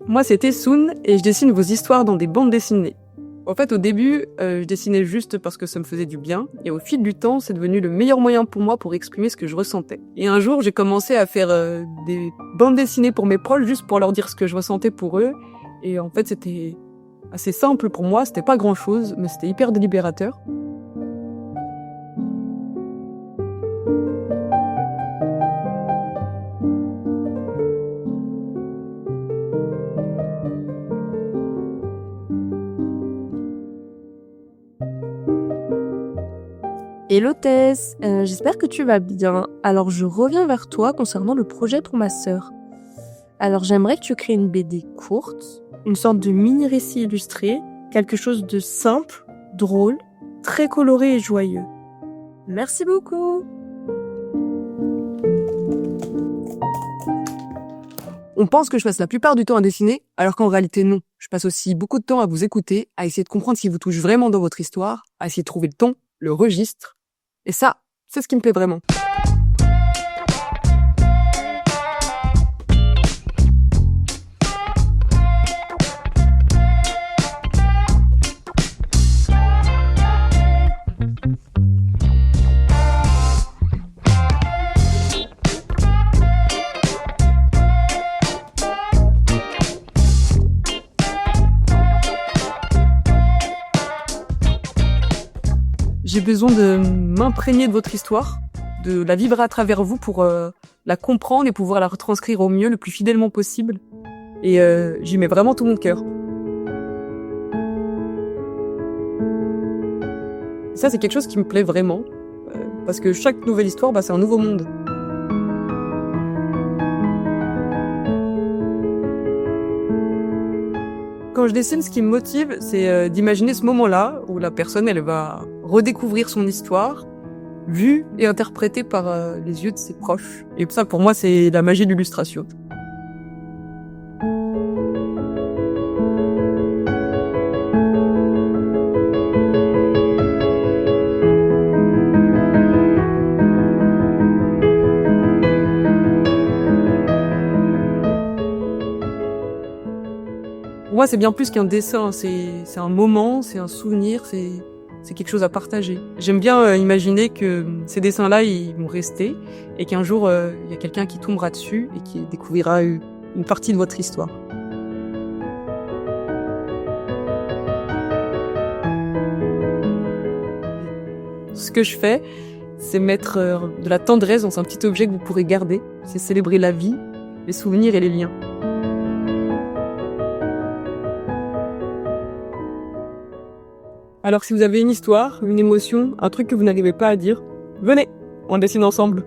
Moi, c'était Soon et je dessine vos histoires dans des bandes dessinées. En fait, au début, je dessinais juste parce que ça me faisait du bien. Et au fil du temps, c'est devenu le meilleur moyen pour moi pour exprimer ce que je ressentais. Et un jour, j'ai commencé à faire des bandes dessinées pour mes proches juste pour leur dire ce que je ressentais pour eux. Et en fait, c'était assez simple pour moi. C'était pas grand-chose, mais c'était hyper délibérateur. Hello Tess, j'espère que tu vas bien. Alors je reviens vers toi concernant le projet pour ma sœur. Alors j'aimerais que tu crées une BD courte, une sorte de mini-récit illustré, quelque chose de simple, drôle, très coloré et joyeux. Merci beaucoup. On pense que je passe la plupart du temps à dessiner, alors qu'en réalité non. Je passe aussi beaucoup de temps à vous écouter, à essayer de comprendre ce qui vous touche vraiment dans votre histoire, à essayer de trouver le ton, le registre. Et ça, c'est ce qui me plaît vraiment. J'ai besoin de m'imprégner de votre histoire, de la vivre à travers vous pour la comprendre et pouvoir la retranscrire au mieux, le plus fidèlement possible. Et j'y mets vraiment tout mon cœur. Ça, c'est quelque chose qui me plaît vraiment, parce que chaque nouvelle histoire, c'est un nouveau monde. Quand je dessine, ce qui me motive, c'est d'imaginer ce moment-là où la personne, elle va redécouvrir son histoire, vue et interprétée par les yeux de ses proches. Et ça, pour moi, c'est la magie de l'illustration. Pour moi, c'est bien plus qu'un dessin, c'est un moment, c'est un souvenir, c'est quelque chose à partager. J'aime bien imaginer que ces dessins-là, ils vont rester et qu'un jour, il y a quelqu'un qui tombera dessus et qui découvrira une partie de votre histoire. Ce que je fais, c'est mettre de la tendresse dans un petit objet que vous pourrez garder. C'est célébrer la vie, les souvenirs et les liens. Alors si vous avez une histoire, une émotion, un truc que vous n'arrivez pas à dire, venez, on dessine ensemble.